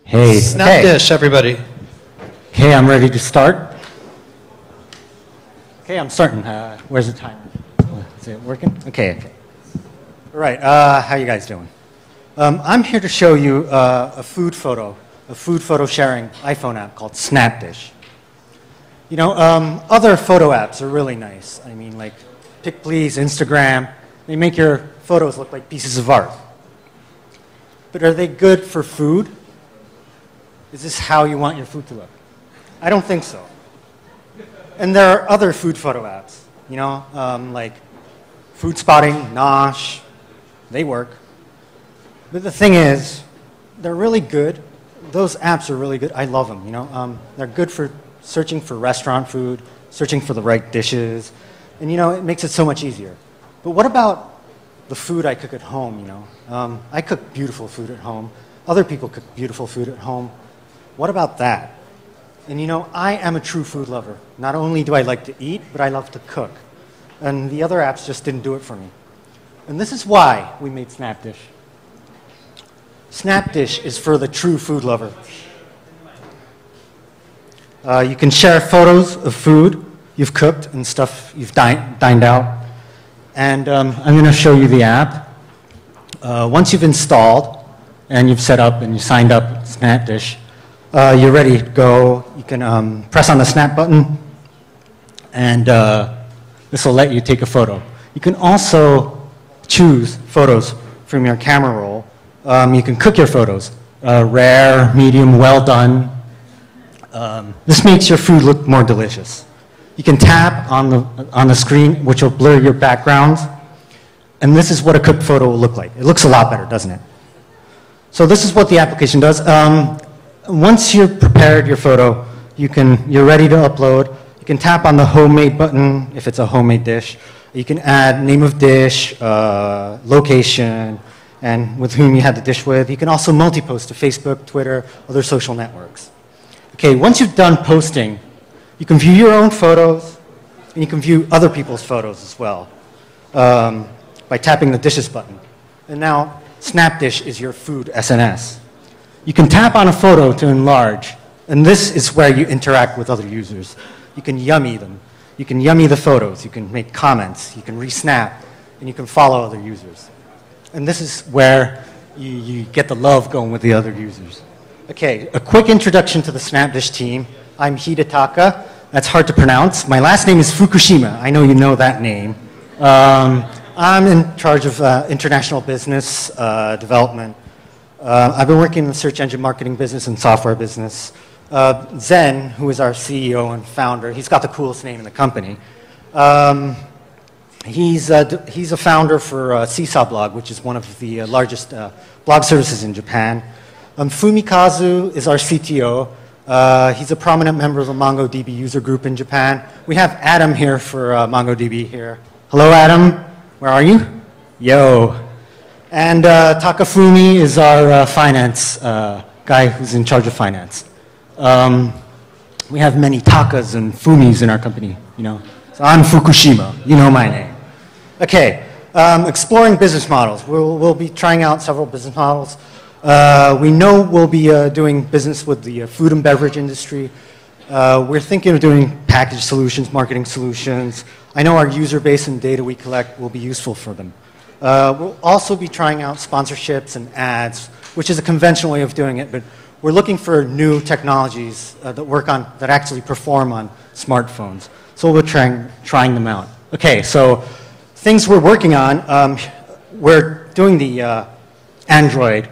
Hey, SnapDish, everybody. Okay, I'm ready to start. Okay, I'm starting. Where's the timer? Is it working? Okay. All right, how you guys doing? I'm here to show you a food photo sharing iPhone app called SnapDish. You know, other photo apps are really nice. I mean, like PicPlease, Instagram, they make your photos look like pieces of art. But are they good for food? Is this how you want your food to look? I don't think so. And there are other food photo apps, you know, like Food Spotting, Nosh, they work. But the thing is, they're really good. Those apps are really good. I love them, you know. They're good for searching for restaurant food, searching for the right dishes, and, you know, it makes it so much easier. But what about the food I cook at home, you know? I cook beautiful food at home. Other people cook beautiful food at home. What about that? And you know, I am a true food lover. Not only do I like to eat, but I love to cook. And the other apps just didn't do it for me. And this is why we made SnapDish. SnapDish is for the true food lover. You can share photos of food you've cooked and stuff you've dined out. And I'm going to show you the app. Once you've installed and you've set up and you signed up SnapDish, you're ready to go. You can press on the snap button, and this will let you take a photo. You can also choose photos from your camera roll. You can cook your photos, rare, medium, well done. This makes your food look more delicious. You can tap on the screen, which will blur your backgrounds, and this is what a cooked photo will look like. It looks a lot better, doesn't it? So this is what the application does. Once you've prepared your photo, you're ready to upload. You can tap on the homemade button if it's a homemade dish. You can add name of dish, location, and with whom you had the dish with. You can also multi-post to Facebook, Twitter, other social networks. Okay, once you've done posting, you can view your own photos, and you can view other people's photos as well by tapping the dishes button. And now, SnapDish is your food SNS. You can tap on a photo to enlarge, and this is where you interact with other users. You can yummy them. You can yummy the photos. You can make comments. You can re-snap, and you can follow other users. And this is where you get the love going with the other users. Okay, a quick introduction to the SnapDish team. I'm Hidetaka. That's hard to pronounce. My last name is Fukushima. I know you know that name. I'm in charge of international business development. I've been working in the search engine marketing business and software business. Zen, who is our CEO and founder, he's got the coolest name in the company. He's a founder for Seesaw Blog, which is one of the largest blog services in Japan. Fumikazu is our CTO. He's a prominent member of the MongoDB user group in Japan. We have Adam here for MongoDB here. Hello, Adam. Where are you? Yo. And Takafumi is our finance guy who's in charge of finance. We have many Takas and Fumis in our company, you know. So I'm Fukushima, you know my name. Okay, exploring business models. We'll be trying out several business models. We know we'll be doing business with the food and beverage industry. We're thinking of doing package solutions, marketing solutions. I know our user base and data we collect will be useful for them. We'll also be trying out sponsorships and ads, which is a conventional way of doing it, but we're looking for new technologies that actually perform on smartphones. So we'll be trying them out. Okay, so things we're working on, we're doing the Android.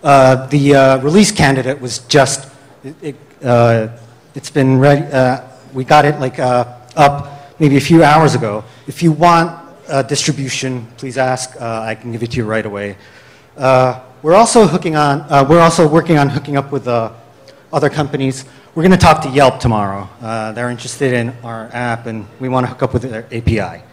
The release candidate was just, it's been ready, we got it like up maybe a few hours ago. If you want distribution, please ask. I can give it to you right away. We're also working on hooking up with other companies. We're going to talk to Yelp tomorrow. They're interested in our app, and we want to hook up with their API.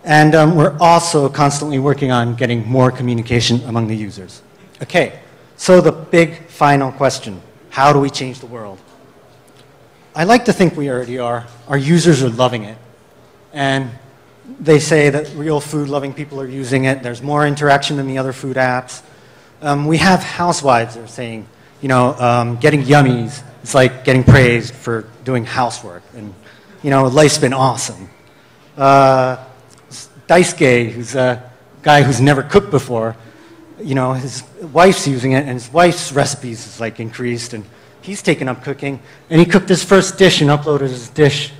And we're also constantly working on getting more communication among the users. Okay, so the big final question: how do we change the world? I like to think we already are. Our users are loving it, and they say that real food-loving people are using it. There's more interaction than the other food apps. We have housewives that are saying Getting yummies is like getting praised for doing housework. And, life's been awesome. Daisuke, who's a guy who's never cooked before, his wife's using it, and his wife's recipes is like increased, and he's taken up cooking, and he cooked his first dish and uploaded his dish.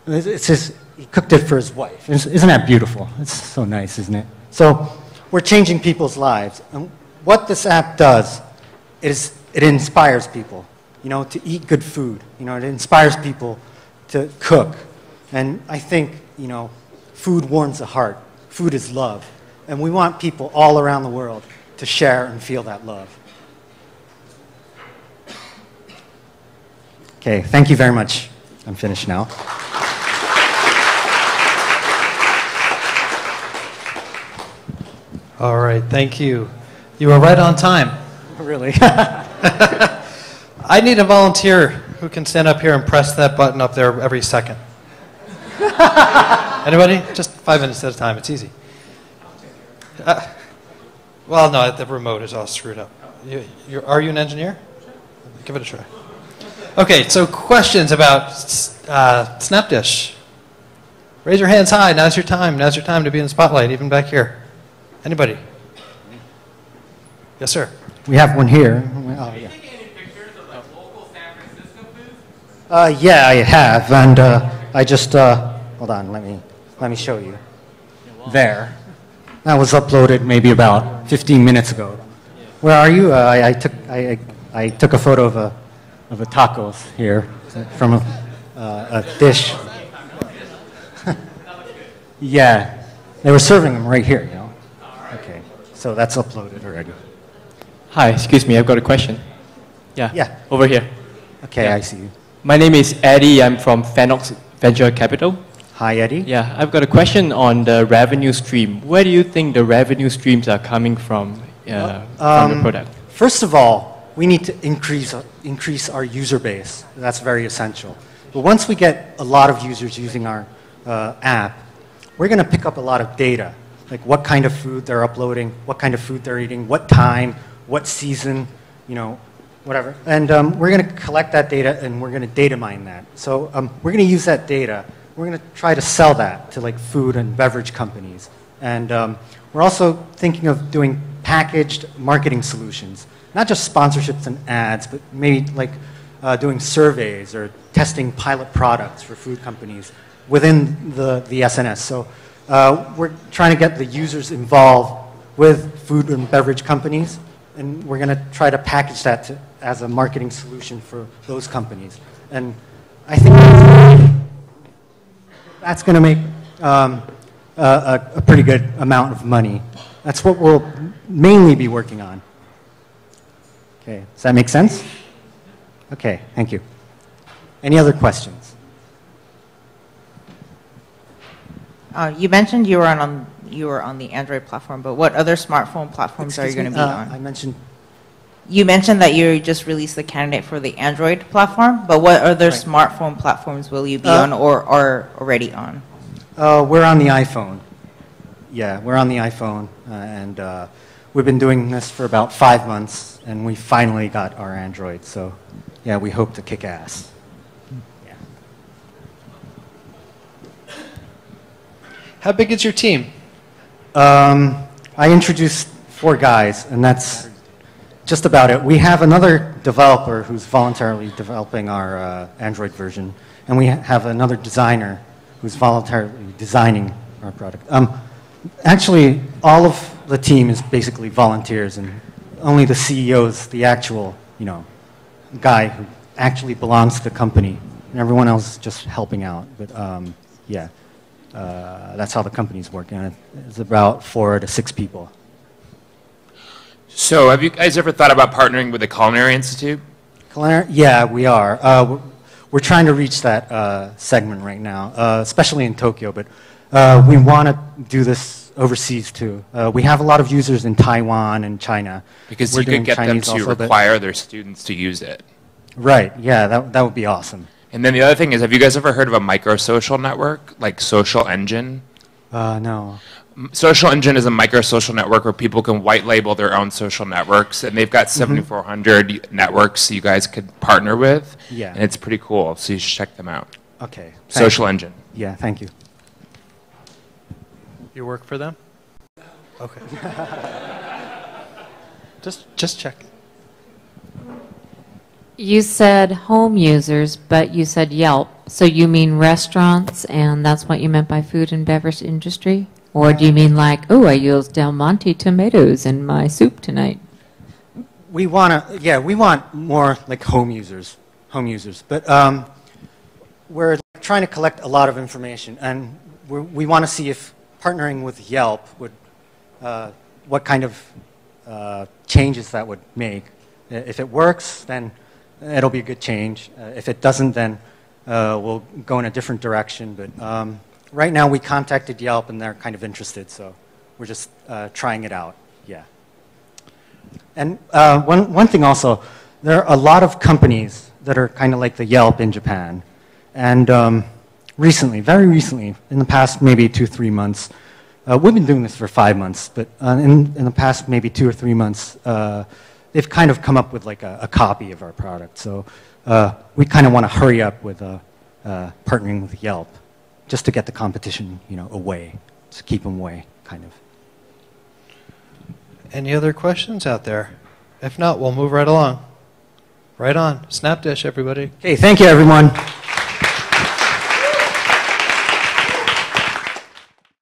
He cooked it for his wife. Isn't that beautiful? It's so nice, isn't it? So we're changing people's lives. And what this app does is it inspires people, to eat good food. It inspires people to cook. And I think, food warms the heart. Food is love. And we want people all around the world to share and feel that love. Okay, thank you very much. I'm finished now. All right, thank you. You were right on time. Really? I need a volunteer who can stand up here and press that button up there every second. Anybody? Just 5 minutes at a time. It's easy. Well, no, the remote is all screwed up. Are you an engineer? Give it a try. Okay, so questions about SnapDish. Raise your hands high. Now's your time. Now's your time to be in the spotlight, even back here. Anybody? Yes, sir. We have one here. Oh, yeah. Any pictures of like local San Francisco food? Yeah, I have, and I just hold on. Let me show you. There. That was uploaded maybe about 15 minutes ago. Where are you? I took a photo of a tacos here from a dish. Yeah, they were serving them right here. Okay, so that's uploaded already. Hi, excuse me, I've got a question. Yeah. Over here. Okay, Yeah. I see you. My name is Eddie. I'm from Fenox Venture Capital. Hi, Eddie. Yeah, I've got a question on the revenue stream. Where do you think the revenue streams are coming from the product? First of all, we need to increase our user base. That's very essential. But once we get a lot of users using our app, we're going to pick up a lot of data, like what kind of food they're uploading, what kind of food they're eating, what time, what season, whatever. And we're going to collect that data, and we're going to data mine that. So we're going to use that data. We're going to try to sell that to like food and beverage companies. And we're also thinking of doing packaged marketing solutions, not just sponsorships and ads, but maybe like doing surveys or testing pilot products for food companies within the SNS. So we're trying to get the users involved with food and beverage companies, and we're going to try to package that as a marketing solution for those companies. And I think that's going to make a pretty good amount of money. That's what we'll mainly be working on. Okay, does that make sense? Okay, thank you. Any other questions? You mentioned you were on the Android platform, but what other smartphone platforms are you going to be on? I mentioned. You mentioned that you just released the candidate for the Android platform, but what other smartphone platforms will you be on or are already on? We're on the iPhone. Yeah, we're on the iPhone, and we've been doing this for about 5 months, and we finally got our Android. So, yeah, we hope to kick ass. Yeah. How big is your team? I introduced 4 guys, and that's just about it. We have another developer who's voluntarily developing our Android version, and we have another designer who's voluntarily designing our product. Actually, all of the team is basically volunteers, and only the CEO is the actual, guy who actually belongs to the company, and everyone else is just helping out. But yeah, that's how the company's working. It's about 4 to 6 people. So have you guys ever thought about partnering with the Culinary Institute? Yeah, we are. We're trying to reach that segment right now, especially in Tokyo, but we want to do this overseas too. We have a lot of users in Taiwan and China. Because you could get them to require their students to use it. Right, yeah, that would be awesome. And then the other thing is, have you guys ever heard of a microsocial network, like Social Engine? No. Social Engine is a micro social network where people can white label their own social networks, and they've got 7,400 networks you guys could partner with. Yeah. And it's pretty cool, so you should check them out. Okay. Social Engine. Yeah, thank you. You work for them? Okay. just check. You said home users, but you said Yelp. So you mean restaurants, and that's what you meant by food and beverage industry? Or do you mean like, oh, I used Del Monte tomatoes in my soup tonight? We want more like home users. But we're trying to collect a lot of information, and we want to see if partnering with Yelp would, what kind of changes that would make. If it works, then it'll be a good change. If it doesn't, then we'll go in a different direction. But right now, we contacted Yelp, and they're kind of interested, so we're just trying it out. Yeah. And one thing also, there are a lot of companies that are kind of like the Yelp in Japan. And recently, very recently, in the past maybe 2-3 months, we've been doing this for 5 months, but in the past maybe 2 or 3 months, they've kind of come up with like a copy of our product. So we kind of want to hurry up with partnering with Yelp, just to get the competition, away, to keep them away, kind of. Any other questions out there? If not, we'll move right along. Right on. SnapDish, everybody. Okay, thank you, everyone.